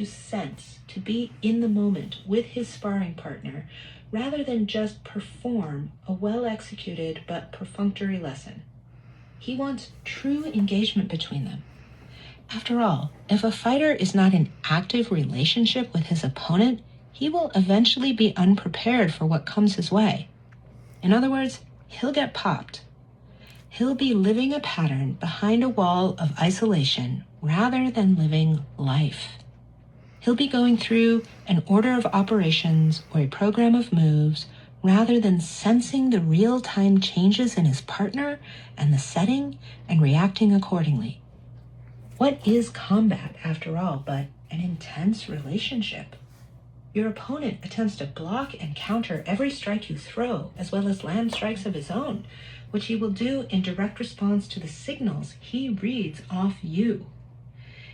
to sense, to be in the moment with his sparring partner, rather than just perform a well-executed but perfunctory lesson. He wants true engagement between them. After all, if a fighter is not in active relationship with his opponent, he will eventually be unprepared for what comes his way. In other words, he'll get popped. He'll be living a pattern behind a wall of isolation rather than living life. He'll be going through an order of operations or a program of moves rather than sensing the real-time changes in his partner and the setting and reacting accordingly. What is combat, after all, but an intense relationship? Your opponent attempts to block and counter every strike you throw, as well as land strikes of his own, which he will do in direct response to the signals he reads off you.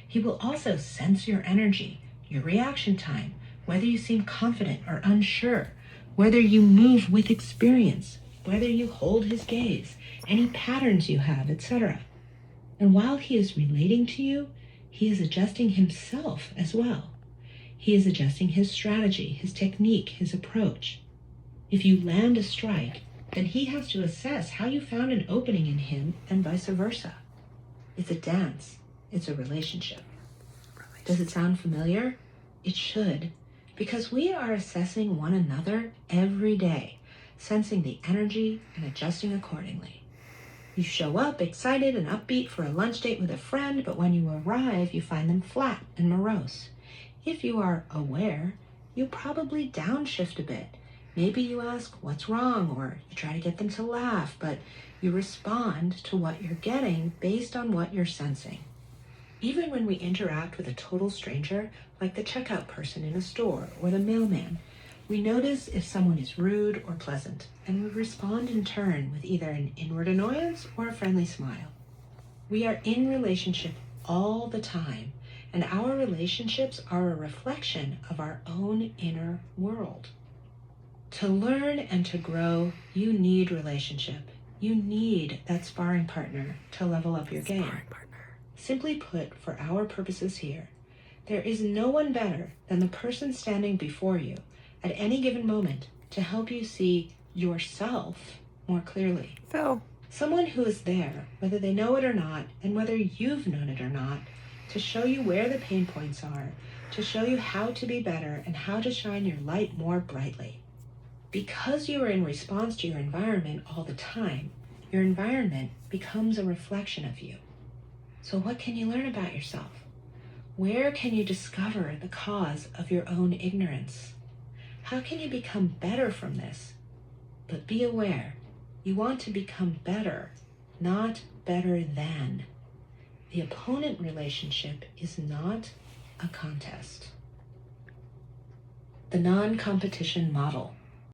He will also sense your energy, your reaction time, whether you seem confident or unsure, whether you move with experience, whether you hold his gaze, any patterns you have, etc. And while he is relating to you, he is adjusting himself as well. He is adjusting his strategy, his technique, his approach. If you land a strike, then he has to assess how you found an opening in him and vice versa. It's a dance. It's a relationship. Does it sound familiar? It should, because we are assessing one another every day, sensing the energy and adjusting accordingly. You show up excited and upbeat for a lunch date with a friend, but when you arrive, you find them flat and morose. If you are aware, you probably downshift a bit. Maybe you ask, what's wrong? Or you try to get them to laugh, but you respond to what you're getting based on what you're sensing. Even when we interact with a total stranger, like the checkout person in a store or the mailman, we notice if someone is rude or pleasant, and we respond in turn with either an inward annoyance or a friendly smile. We are in relationship all the time, and our relationships are a reflection of our own inner world. To learn and to grow, you need relationship. You need that sparring partner to level up your game. Simply put, for our purposes here, there is no one better than the person standing before you at any given moment to help you see yourself more clearly. Phil. Someone who is there, whether they know it or not, and whether you've known it or not, to show you where the pain points are, to show you how to be better and how to shine your light more brightly. Because you are in response to your environment all the time, your environment becomes a reflection of you. So what can you learn about yourself? Where can you discover the cause of your own ignorance? How can you become better from this? But be aware, you want to become better, not better than. The opponent relationship is not a contest. The non-competition model.